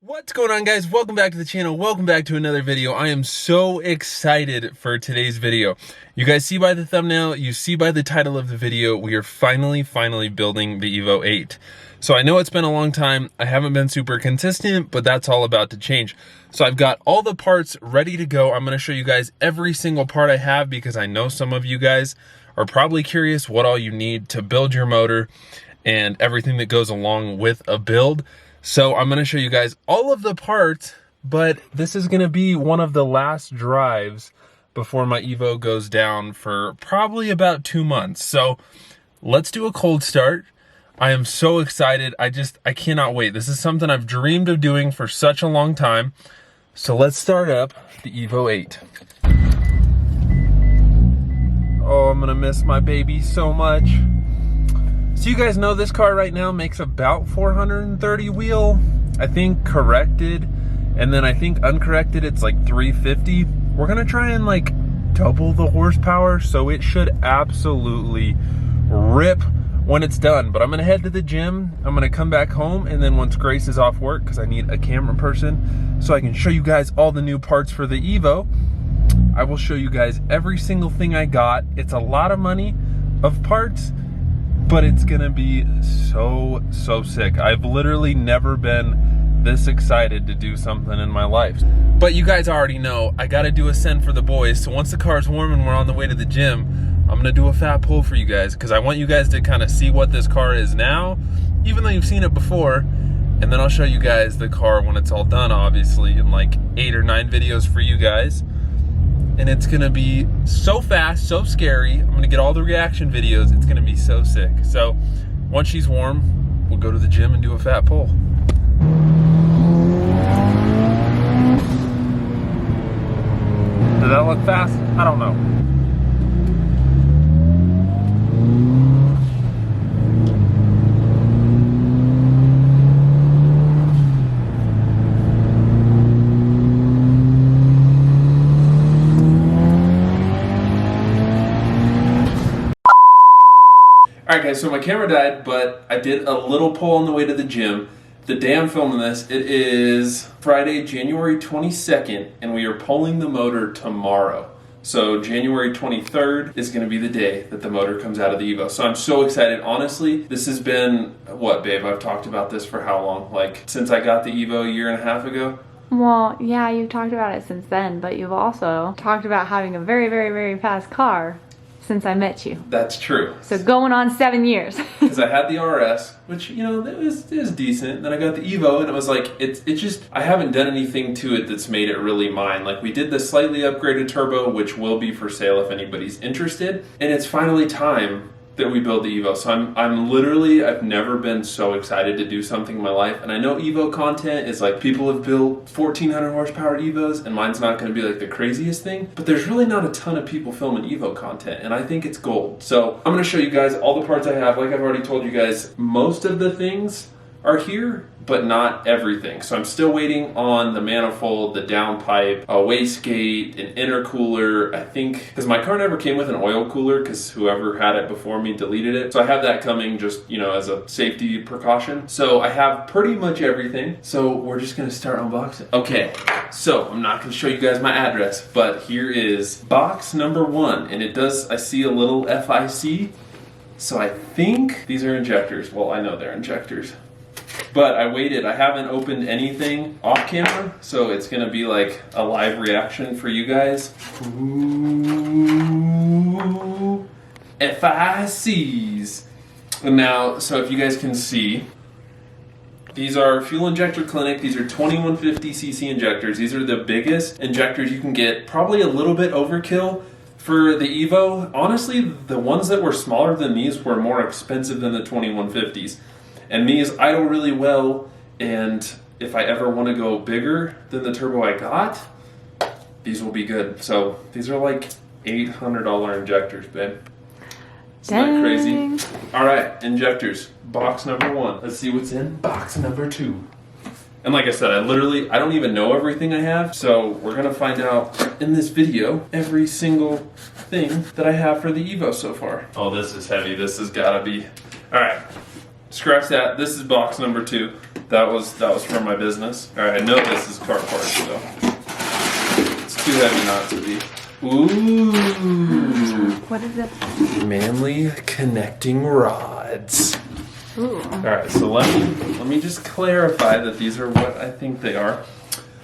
What's going on, guys? Welcome back to the channel. Welcome back to another video. I am so excited for today's video. You guys see by the thumbnail, you see by the title of the video, we are finally building the EVO 8. So I know it's been a long time. I haven't been super consistent, but that's all about to change. So I've got all the parts ready to go. I'm going to show you guys every single part I have because I know some of you guys are probably curious what all you need to build your motor and everything that goes along with a build. So I'm gonna show you guys all of the parts, but this is gonna be one of the last drives before my EVO goes down for probably about 2 months. So let's do a cold start. I am so excited. I cannot wait. This is something I've dreamed of doing for such a long time. So let's start up the EVO 8. Oh, I'm gonna miss my baby so much. So you guys know this car right now makes about 430 wheel, I think corrected, and then I think uncorrected it's like 350. We're gonna try and like double the horsepower, so it should absolutely rip when it's done. But I'm gonna head to the gym, I'm gonna come back home, and then once Grace is off work, because I need a camera person, so I can show you guys all the new parts for the EVO, I will show you guys every single thing I got. It's a lot of money of parts, but it's gonna be so sick. I've literally never been this excited to do something in my life. But you guys already know, I gotta do a send for the boys. So once the car's warm and we're on the way to the gym, I'm gonna do a fat pull for you guys because I want you guys to kind of see what this car is now, even though you've seen it before. And then I'll show you guys the car when it's all done, obviously, in like 8 or 9 videos for you guys. And it's gonna be so fast, so scary. I'm gonna get all the reaction videos. It's gonna be so sick. So once she's warm, we'll go to the gym and do a fat pull. Did that look fast? I don't know. Alright guys, so my camera died, but I did a little pull on the way to the gym. The day I'm filming this, it is Friday, January 22nd, and we are pulling the motor tomorrow. So January 23rd is going to be the day that the motor comes out of the EVO. So I'm so excited. Honestly, this has been, what babe, I've talked about this for how long? Like, since I got the EVO a year and a half ago? Well, yeah, you've talked about it since then, but you've also talked about having a very fast car since I met you. That's true. So going on 7 years. Because I had the RS, which, you know, it was decent. Then I got the EVO, and it was like, it's just, I haven't done anything to it that's made it really mine. Like, we did the slightly upgraded turbo, which will be for sale if anybody's interested. And it's finally time that we build the EVO. So I'm literally, I've never been so excited to do something in my life. And I know EVO content is like, people have built 1400 horsepower EVOs, and mine's not gonna be like the craziest thing, but there's really not a ton of people filming EVO content, and I think it's gold. So I'm gonna show you guys all the parts I have. Like I've already told you guys, most of the things are here, but not everything. So I'm still waiting on the manifold, the downpipe, a wastegate, an intercooler, I think, because my car never came with an oil cooler because whoever had it before me deleted it. So I have that coming just, you know, as a safety precaution. So I have pretty much everything. So we're just gonna start unboxing. Okay, so I'm not gonna show you guys my address, but here is box number 1. And it does, I see a little FIC. So I think these are injectors. Well, I know they're injectors. But I waited, I haven't opened anything off camera, so it's gonna be like a live reaction for you guys. Ooh, FICs. And now, so if you guys can see, these are Fuel Injector Clinic. These are 2150cc injectors. These are the biggest injectors you can get, probably a little bit overkill for the EVO. Honestly, the ones that were smaller than these were more expensive than the 2150s. And these idle really well, and if I ever want to go bigger than the turbo I got, these will be good. So these are like $800 injectors, babe. Isn't that crazy? All right, injectors, box number 1. Let's see what's in box number 2. And like I said, I don't even know everything I have, so we're gonna find out in this video every single thing that I have for the EVO so far. Oh, this is heavy. This has gotta be, all right. scratch that. This is box number 2. That was for my business. All right, I know this is car parts, so it's too heavy not to be. Ooh. What is it? Manly connecting rods. Ooh. All right, so let me just clarify that these are what I think they are.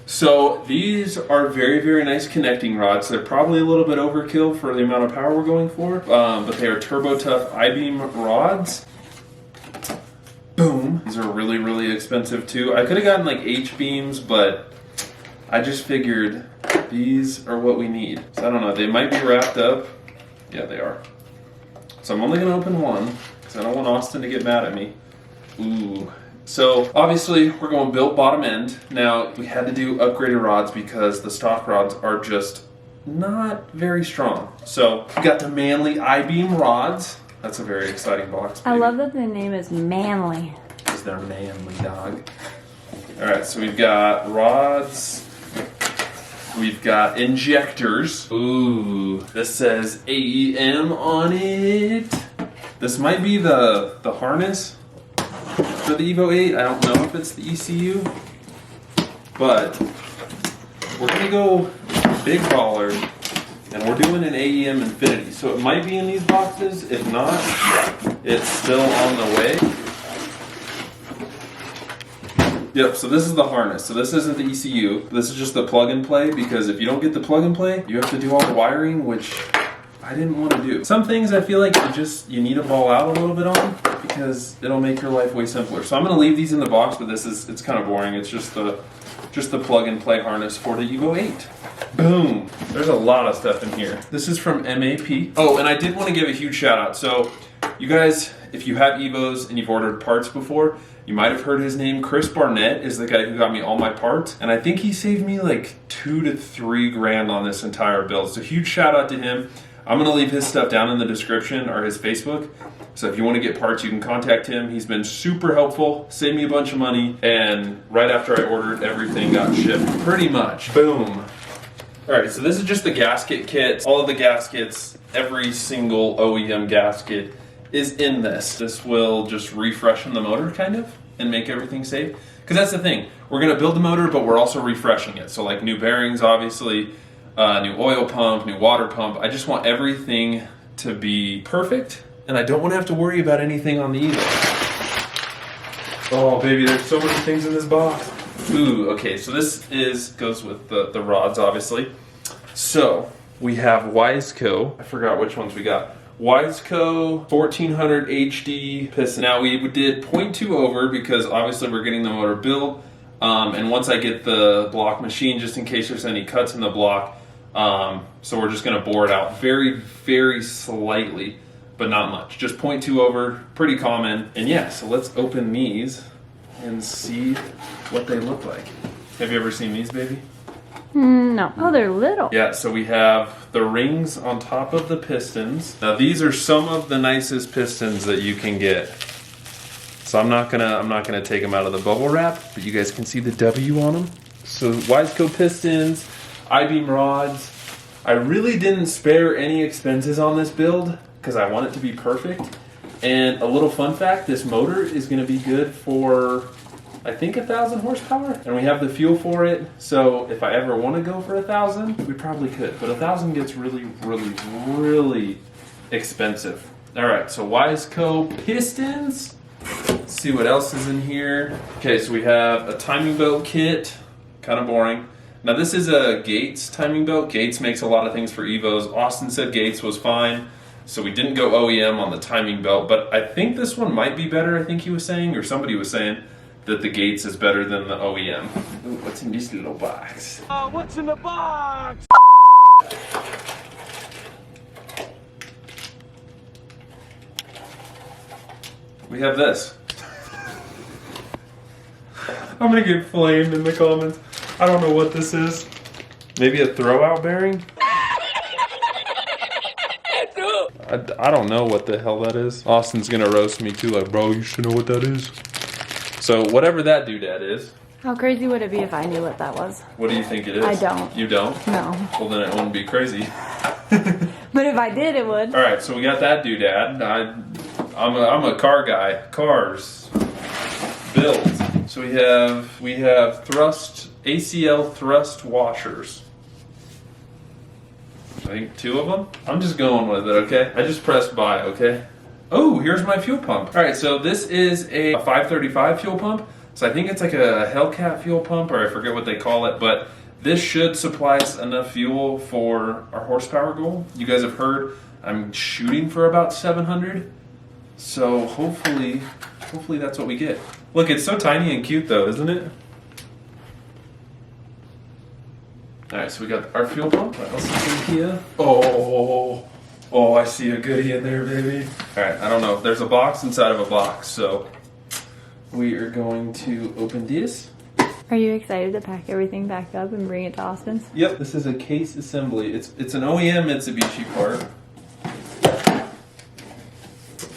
So these are very, very nice connecting rods. They're probably a little bit overkill for the amount of power we're going for, but they are Turbo Tough I-beam rods. Boom. These are really, really expensive too. I could have gotten like H-beams, but I just figured these are what we need. So I don't know, they might be wrapped up. Yeah, they are. So I'm only gonna open one, because I don't want Austin to get mad at me. Ooh. So obviously we're going built bottom end. Now we had to do upgraded rods because the stock rods are just not very strong. So we got the Manly I-beam rods. That's a very exciting box. I love that the name is Manly. Because they're manly, dog. All right, so we've got rods. We've got injectors. Ooh, this says AEM on it. This might be the harness for the EVO 8. I don't know if it's the ECU, but we're gonna go big baller, and we're doing an Aem Infiniti. So it might be in these boxes. If not, it's still on the way. Yep, so this is the harness. So this isn't the ECU. This is just the plug and play, because if you don't get the plug and play, you have to do all the wiring, which I didn't want to do. Some things I feel like you need to ball out a little bit on, because it'll make your life way simpler. So I'm gonna leave these in the box, but it's kind of boring. It's just the plug and play harness for the EVO 8. Boom. There's a lot of stuff in here. This is from MAP. Oh, and I did want to give a huge shout out. So you guys, if you have EVOs and you've ordered parts before, you might have heard his name. Chris Barnett is the guy who got me all my parts, and I think he saved me like $2 to $3 grand on this entire build. So huge shout out to him. I'm gonna leave his stuff down in the description, or his Facebook. So if you want to get parts, you can contact him. He's been super helpful, saved me a bunch of money, and right after I ordered, everything got shipped pretty much. Boom. All right, so this is just the gasket kit. All of the gaskets, every single OEM gasket is in this. This will just refreshen the motor kind of and make everything safe. Because that's the thing, we're gonna build the motor, but we're also refreshing it. So like new bearings, obviously, new oil pump, new water pump. I just want everything to be perfect, and I don't want to have to worry about anything on the EVO. Oh baby, there's so many things in this box. Ooh, okay, so this goes with the rods, obviously. So we have Wisco. I forgot which ones we got. Wisco 1400 HD piston. Now we did 0.2 over because obviously we're getting the motor built. And once I get the block machine, just in case there's any cuts in the block, so we're just gonna bore it out very, very slightly, but not much. Just 0.2 over, pretty common. And yeah, so let's open these and see what they look like. Have you ever seen these, baby? No. Oh, they're little. Yeah, so we have the rings on top of the pistons. Now these are some of the nicest pistons that you can get. So I'm not gonna take them out of the bubble wrap, but you guys can see the W on them. So Wisco pistons, I-beam rods. I really didn't spare any expenses on this build because I want it to be perfect. And a little fun fact, this motor is gonna be good for, I think, 1,000 horsepower, and we have the fuel for it. So if I ever want to go for 1,000, we probably could. But 1,000 gets really, really, really expensive. All right, so Wisco pistons. Let's see what else is in here. Okay, so we have a timing belt kit. Kind of boring. Now this is a Gates timing belt. Gates makes a lot of things for EVOs. Austin said Gates was fine, so we didn't go OEM on the timing belt. But I think this one might be better. I think he was saying, or somebody was saying, that the Gates is better than the OEM. Ooh, what's in this little box? What's in the box? We have this. I'm gonna get flamed in the comments. I don't know what this is. Maybe a throwout bearing? I don't know what the hell that is. Austin's gonna roast me too, like, bro, you should know what that is. So whatever that doodad is. How crazy would it be if I knew what that was? What do you think it is? I don't. You don't? No. Well, then it wouldn't be crazy. But if I did, it would. All right, so we got that doodad. I'm a car guy. Cars. Builds. So we have thrust ACL thrust washers. I think 2 of them. I'm just going with it, okay? I just pressed buy, okay? Oh, here's my fuel pump. All right, so this is a 535 fuel pump. So I think it's like a Hellcat fuel pump, or I forget what they call it, but this should supply us enough fuel for our horsepower goal. You guys have heard I'm shooting for about 700. So hopefully that's what we get. Look, it's so tiny and cute though, isn't it? All right, so we got our fuel pump. What else is in here? Oh, I see a goodie in there, baby. All right, I don't know. There's a box inside of a box, so we are going to open this. Are you excited to pack everything back up and bring it to Austin's? Yep, this is a case assembly. It's an OEM Mitsubishi part.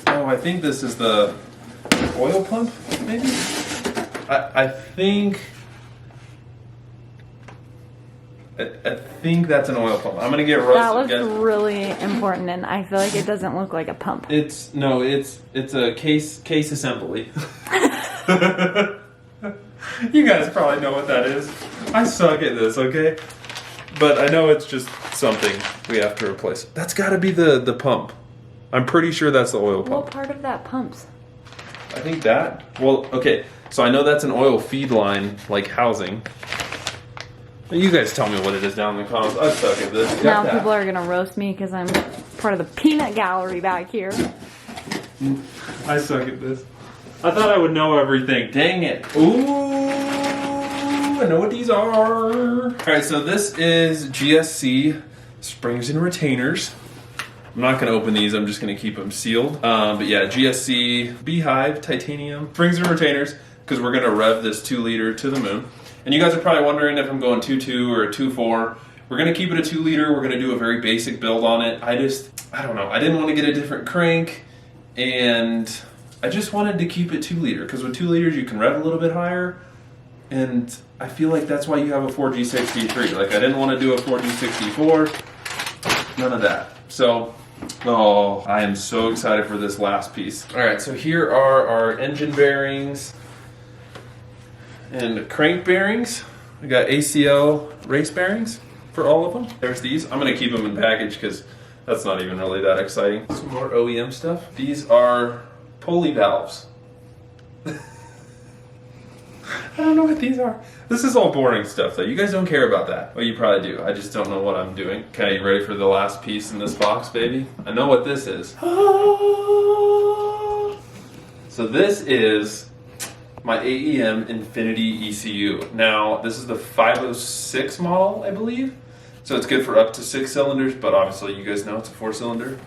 Oh, I think this is the oil pump, maybe? I think that's an oil pump. I'm gonna get roasted. That looks really important, and I feel like it doesn't look like a pump. It's a case assembly. You guys probably know what that is. I suck at this, okay? But I know it's just something we have to replace. That's got to be the pump. I'm pretty sure that's the oil pump. What part of that pumps? I think that. Well, okay. So I know that's an oil feed line, like housing. You guys tell me what it is down in the comments. I suck at this. Now people are gonna roast me because I'm part of the peanut gallery back here. I suck at this. I thought I would know everything. Dang it. Ooh, I know what these are. All right, so this is Gsc Springs and Retainers. I'm not going to open these. I'm just going to keep them sealed. But yeah, Gsc Beehive Titanium Springs and Retainers, because we're going to rev this 2-liter to the moon. And you guys are probably wondering if I'm going 2.2 or a 2.4. We're going to keep it a 2-liter. We're going to do a very basic build on it. I don't know. I didn't want to get a different crank, and I just wanted to keep it 2-liter, because with 2 liters you can rev a little bit higher, and I feel like that's why you have a 4G63. Like, I didn't want to do a 4G64, none of that. So, oh, I am so excited for this last piece. All right, so here are our engine bearings and crank bearings. We got ACL race bearings for all of them. There's these. I'm gonna keep them in package because that's not even really that exciting. Some more OEM stuff. These are pulley valves. I don't know what these are. This is all boring stuff though. You guys don't care about that. Well, you probably do. I just don't know what I'm doing. Okay, you ready for the last piece in this box, baby? I know what this is. So this is my Aem Infiniti Ecu. Now, this is the 506 model, I believe. So it's good for up to 6 cylinders, but obviously you guys know it's a 4-cylinder.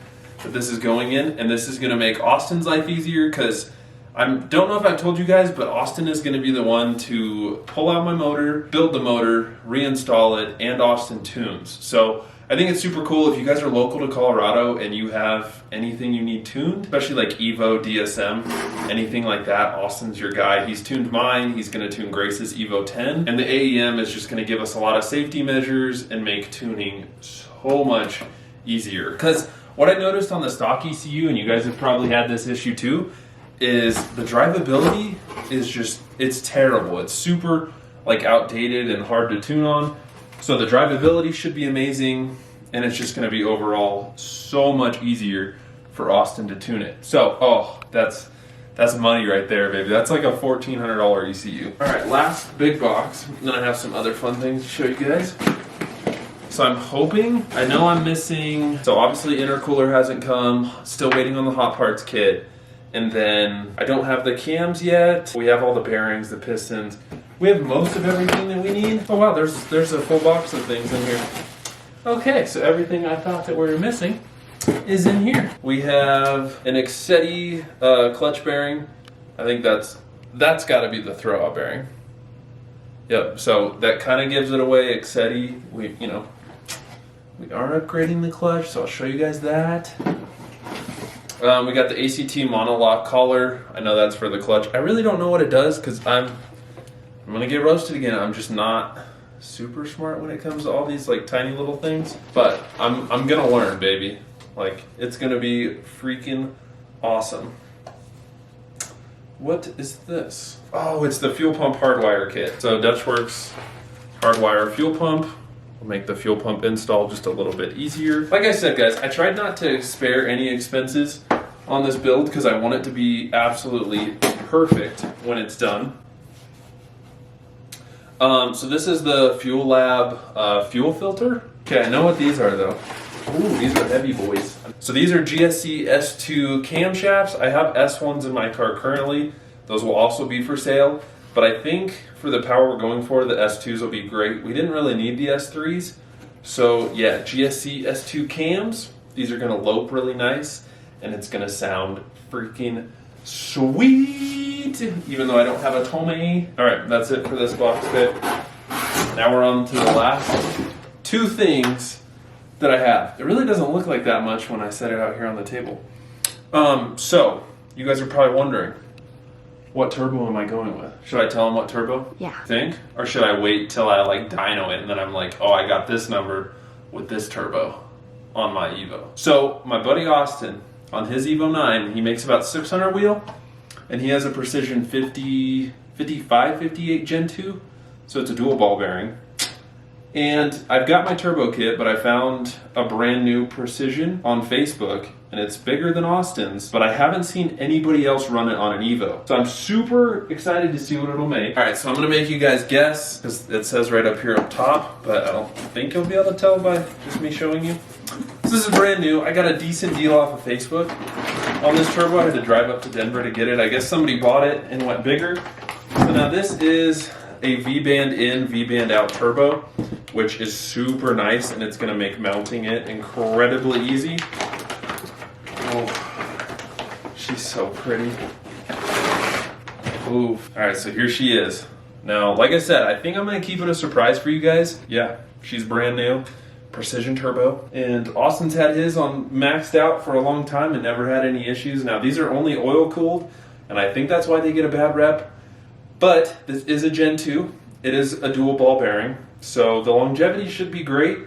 But this is going in, and this is gonna make Austin's life easier, because I don't know if I've told you guys, but Austin is going to be the one to pull out my motor, build the motor, reinstall it, and Austin tunes. So I think it's super cool if you guys are local to Colorado and you have anything you need tuned, especially like EVO, DSM, anything like that. Austin's your guy. He's tuned mine. He's going to tune Grace's EVO 10. And the AEM is just going to give us a lot of safety measures and make tuning so much easier. Because what I noticed on the stock ECU, and you guys have probably had this issue too, is the drivability is just, it's terrible. It's super like outdated and hard to tune on. So the drivability should be amazing, and it's just gonna be overall so much easier for Austin to tune it. So, oh, that's money right there, baby. That's like a $1,400 ECU. All right, last big box. Then I have some other fun things to show you guys. So I'm hoping, I know I'm missing, so obviously intercooler hasn't come, still waiting on the hot parts kit. And then I don't have the cams yet. We have all the bearings, the pistons. We have most of everything that we need. Oh wow, there's a full box of things in here. Okay, so everything I thought that we were missing is in here. We have an Exeti clutch bearing. I think that's got to be the throwout bearing. Yep. So that kind of gives it away. Exeti. We are upgrading the clutch, so I'll show you guys that. We got the ACT Monolock Collar. I know that's for the clutch. I really don't know what it does, because I'm gonna get roasted again. I'm just not super smart when it comes to all these like tiny little things. But I'm gonna learn, baby. Like, it's gonna be freaking Awesome. What is this? Oh, it's the fuel pump hardwire kit. So Dutchworks hardwire fuel pump will make the fuel pump install just a little bit easier. Like I said, guys, I tried not to spare any expenses on this build because I want it to be absolutely perfect when it's done. So this is the Fuel Lab fuel filter. Okay, I know what these are though. Ooh, these are heavy boys. So these are Gsc S2 Camshafts. I have S1s in my car currently. Those will also be for sale. But I think for the power we're going for, the S2s will be great. We didn't really need the S3s. So yeah, Gsc S2 Cams. These are gonna lope really nice. And it's gonna sound freaking sweet. Even though I don't have a Tomei. All right, that's it for this box bit. Now we're on to the last two things that I have. It really doesn't look like that much when I set it out here on the table. So you guys are probably wondering, what turbo am I going with? Should I tell them what turbo? Yeah. Think? Or should I wait till I like dyno it and then I'm like, oh, I got this number with this turbo on my EVO. So my buddy Austin, on his EVO 9, he makes about 600 wheel and he has a Precision 55, 58 Gen 2. So it's a dual ball bearing. And I've got my turbo kit, but I found a brand new Precision on Facebook, and it's bigger than Austin's, but I haven't seen anybody else run it on an EVO. So I'm super excited to see what it'll make. All right, so I'm gonna make you guys guess, because it says right up here up top, but I don't think you'll be able to tell by just me showing you. So this is brand new. I got a decent deal off of Facebook on this turbo. I had to drive up to Denver to get it. I guess somebody bought it and went bigger. So now this is a V-band in, V-band out turbo, which is super nice, and it's gonna make mounting it incredibly easy. Oh, she's so pretty. Ooh. All right, so here she is. Now, like I said, I think I'm gonna keep it a surprise for you guys. Yeah, she's brand new, Precision turbo. And Austin's had his on maxed out for a long time and never had any issues. Now, these are only oil cooled, and I think that's why they get a bad rep. But this is a Gen 2. It is a dual ball bearing. So the longevity should be great,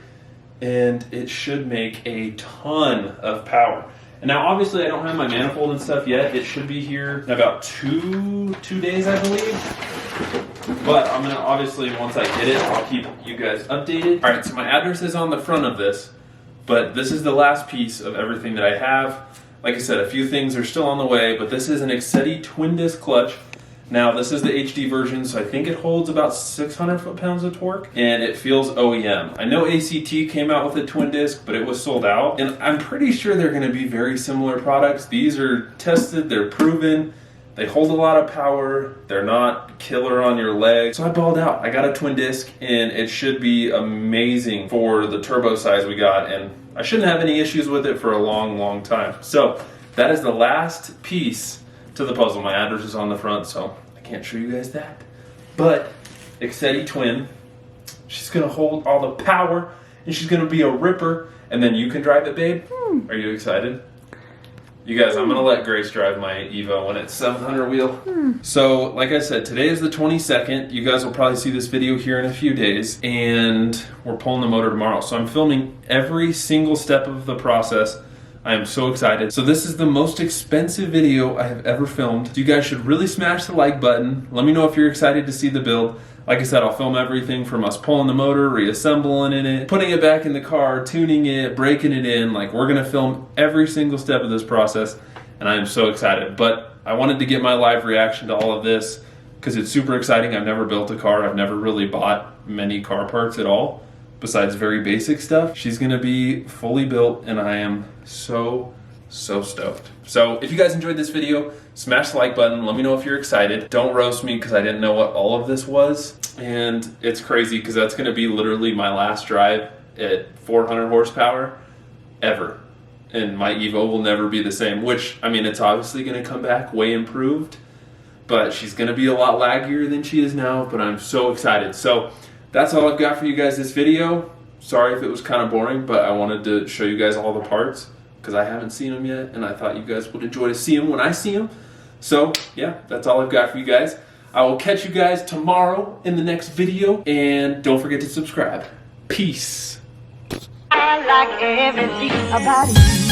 and it should make a ton of power. And now obviously I don't have my manifold and stuff yet. It should be here in about two days, I believe. But I'm gonna obviously, once I get it, I'll keep you guys updated. All right, so my address is on the front of this, but this is the last piece of everything that I have. Like I said, a few things are still on the way, but this is an Exeti twin disc clutch. Now, this is the HD version, so I think it holds about 600 foot-pounds of torque, and it feels OEM. I know ACT came out with a twin disc, but it was sold out, and I'm pretty sure they're going to be very similar products. These are tested, they're proven, they hold a lot of power, they're not killer on your leg. So I balled out. I got a twin disc, and it should be amazing for the turbo size we got, and I shouldn't have any issues with it for a long, long time. So that is the last piece to the puzzle. My address is on the front, so I can't show you guys that. But Exeti twin, she's gonna hold all the power, and she's gonna be a ripper, and then you can drive it, babe. Are you excited? You guys, I'm gonna let Grace drive my EVO when it's 700 wheel. So, like I said, today is the 22nd. You guys will probably see this video here in a few days, and we're pulling the motor tomorrow. So I'm filming every single step of the process. I am so excited. So this is the most expensive video I have ever filmed. You guys should really smash the like button. Let me know if you're excited to see the build. Like I said, I'll film everything from us pulling the motor, reassembling it, putting it back in the car, tuning it, breaking it in. Like, we're gonna film every single step of this process, and I am so excited. But I wanted to get my live reaction to all of this because it's super exciting. I've never built a car. I've never really bought many car parts at all, besides very basic stuff. She's gonna be fully built, and I am so stoked. So if you guys enjoyed this video, smash the like button. Let me know if you're excited. Don't roast me because I didn't know what all of this was. And it's crazy because that's gonna be literally my last drive at 400 horsepower ever. And my EVO will never be the same, which, I mean, it's obviously gonna come back way improved, but she's gonna be a lot laggier than she is now, but I'm so excited. So that's all I've got for you guys this video. Sorry if it was kind of boring, but I wanted to show you guys all the parts because I haven't seen them yet, and I thought you guys would enjoy to see them when I see them. So yeah, that's all I've got for you guys. I will catch you guys tomorrow in the next video, and don't forget to subscribe. Peace. I like everything about you.